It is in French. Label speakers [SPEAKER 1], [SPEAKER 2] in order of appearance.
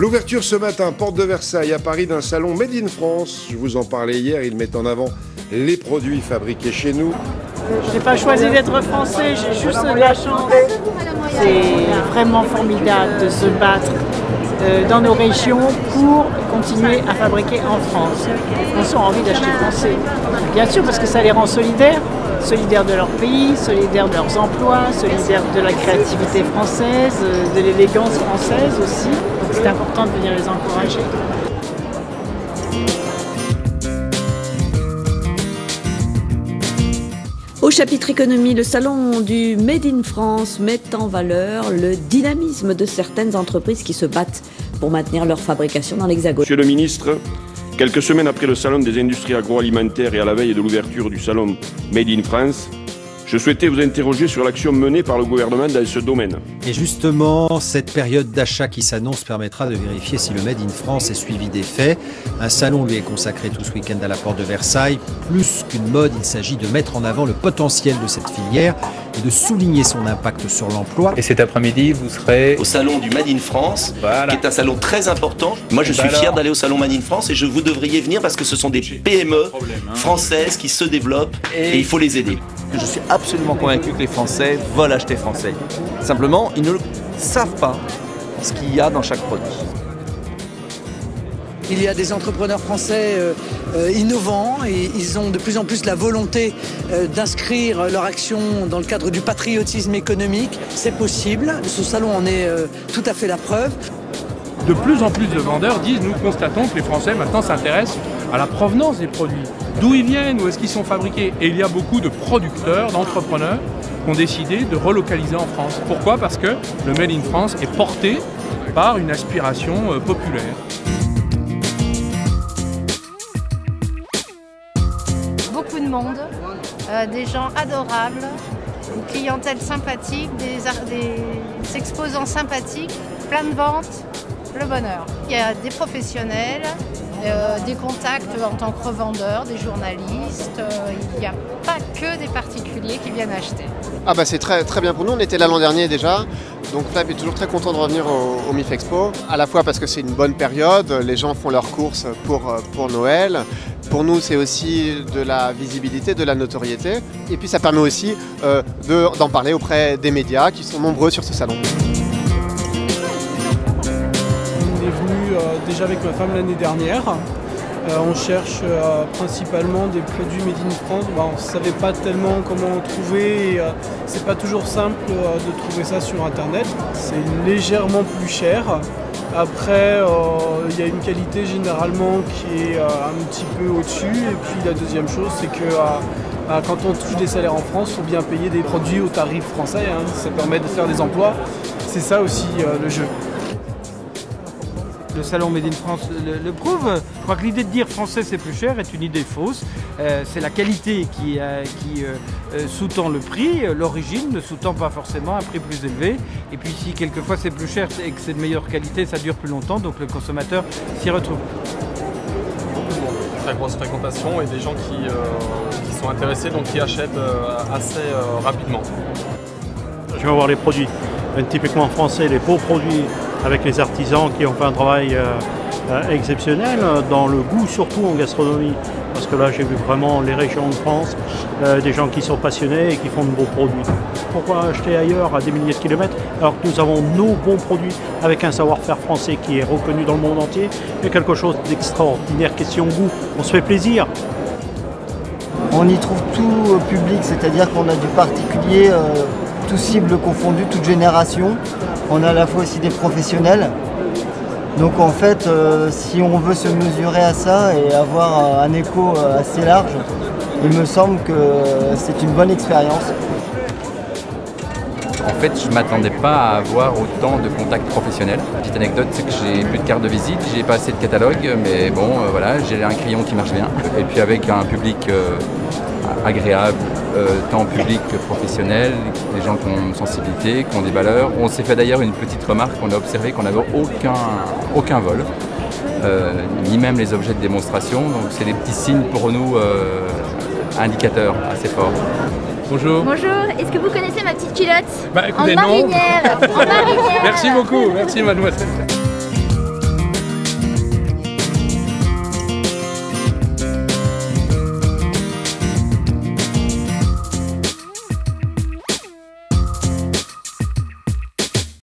[SPEAKER 1] L'ouverture ce matin, porte de Versailles, à Paris, d'un salon Made in France. Je vous en parlais hier, il met en avant les produits fabriqués chez nous.
[SPEAKER 2] Je n'ai pas choisi d'être français, j'ai juste de la chance. C'est vraiment formidable de se battre dans nos régions pour continuer à fabriquer en France. Les Français ont envie d'acheter français. Bien sûr, parce que ça les rend solidaires de leur pays, solidaires de leurs emplois, solidaires de la créativité française, de l'élégance française aussi. Donc c'est important de venir les encourager.
[SPEAKER 3] Au chapitre économie, le salon du Made in France met en valeur le dynamisme de certaines entreprises qui se battent pour maintenir leur fabrication dans l'Hexagone.
[SPEAKER 4] Monsieur le ministre, quelques semaines après le salon des industries agroalimentaires et à la veille de l'ouverture du salon Made in France, je souhaitais vous interroger sur l'action menée par le gouvernement dans ce domaine.
[SPEAKER 5] Et justement, cette période d'achat qui s'annonce permettra de vérifier si le Made in France est suivi des faits. Un salon lui est consacré tout ce week-end à la porte de Versailles. Plus qu'une mode, il s'agit de mettre en avant le potentiel de cette filière et de souligner son impact sur l'emploi.
[SPEAKER 6] Et cet après-midi, vous serez
[SPEAKER 7] au salon du Made in France, qui est un salon très important. Moi, je suis fier d'aller au salon Made in France et vous devriez venir parce que ce sont des PME françaises qui se développent et il faut les aider.
[SPEAKER 8] Je suis absolument convaincu que les Français veulent acheter français. Simplement, ils ne savent pas ce qu'il y a dans chaque produit.
[SPEAKER 9] Il y a des entrepreneurs français innovants et ils ont de plus en plus la volonté d'inscrire leur action dans le cadre du patriotisme économique. C'est possible, ce salon en est tout à fait la preuve.
[SPEAKER 10] De plus en plus de vendeurs disent, nous constatons que les Français maintenant s'intéressent à la provenance des produits. D'où ils viennent, où est-ce qu'ils sont fabriqués. Et il y a beaucoup de producteurs, d'entrepreneurs qui ont décidé de relocaliser en France. Pourquoi? Parce que le Made in France est porté par une aspiration populaire.
[SPEAKER 11] Beaucoup de monde, des gens adorables, une clientèle sympathique, des exposants sympathiques, plein de ventes, le bonheur. Il y a des professionnels, des contacts en tant que revendeurs, des journalistes, il n'y a pas que des particuliers qui viennent acheter.
[SPEAKER 12] Ah bah c'est très bien pour nous, on était là l'an dernier déjà, donc Flab est toujours très content de revenir au MIF Expo, à la fois parce que c'est une bonne période, les gens font leurs courses pour Noël, pour nous c'est aussi de la visibilité, de la notoriété, et puis ça permet aussi d'en parler auprès des médias qui sont nombreux sur ce salon.
[SPEAKER 13] On est venu déjà avec ma femme l'année dernière. On cherche principalement des produits Made in France. On ne savait pas tellement comment en trouver. C'est pas toujours simple de trouver ça sur internet. C'est légèrement plus cher. Après, il y a une qualité généralement qui est un petit peu au-dessus. Et puis la deuxième chose, c'est que quand on touche des salaires en France, il faut bien payer des produits au tarif français. Ça permet de faire des emplois. C'est ça aussi le jeu.
[SPEAKER 10] Le salon Made in France le prouve. Je crois que l'idée de dire français c'est plus cher est une idée fausse. C'est la qualité qui sous-tend le prix. L'origine ne sous-tend pas forcément un prix plus élevé. Et puis si quelquefois c'est plus cher et que c'est de meilleure qualité, ça dure plus longtemps, donc le consommateur s'y retrouve.
[SPEAKER 14] Très grosse fréquentation et des gens qui sont intéressés, donc qui achètent assez rapidement.
[SPEAKER 15] Je vais voir les produits typiquement français, les beaux produits avec les artisans qui ont fait un travail exceptionnel, dans le goût surtout en gastronomie, parce que là j'ai vu vraiment les régions de France, des gens qui sont passionnés et qui font de beaux produits. Pourquoi acheter ailleurs à des milliers de kilomètres alors que nous avons nos bons produits avec un savoir-faire français qui est reconnu dans le monde entier, et quelque chose d'extraordinaire, question goût, on se fait plaisir.
[SPEAKER 16] On y trouve tout public, c'est-à-dire qu'on a du particulier, tout cible confondu, toute génération. On a à la fois aussi des professionnels. Donc en fait, si on veut se mesurer à ça et avoir un écho assez large, il me semble que c'est une bonne expérience.
[SPEAKER 6] En fait, je ne m'attendais pas à avoir autant de contacts professionnels. Petite anecdote, c'est que j'ai plus de carte de visite, j'ai pas assez de catalogue, mais bon, voilà, j'ai un crayon qui marche bien. Et puis avec un public agréable, tant public que professionnel, des gens qui ont une sensibilité, qui ont des valeurs. On s'est fait d'ailleurs une petite remarque, on a observé qu'on n'avait aucun vol, ni même les objets de démonstration. Donc c'est des petits signes pour nous indicateurs assez forts.
[SPEAKER 14] Bonjour.
[SPEAKER 17] Bonjour, est-ce que vous connaissez ma petite culotte?
[SPEAKER 14] Écoutez,
[SPEAKER 17] en marinière. En marinière.
[SPEAKER 14] Merci beaucoup, merci mademoiselle.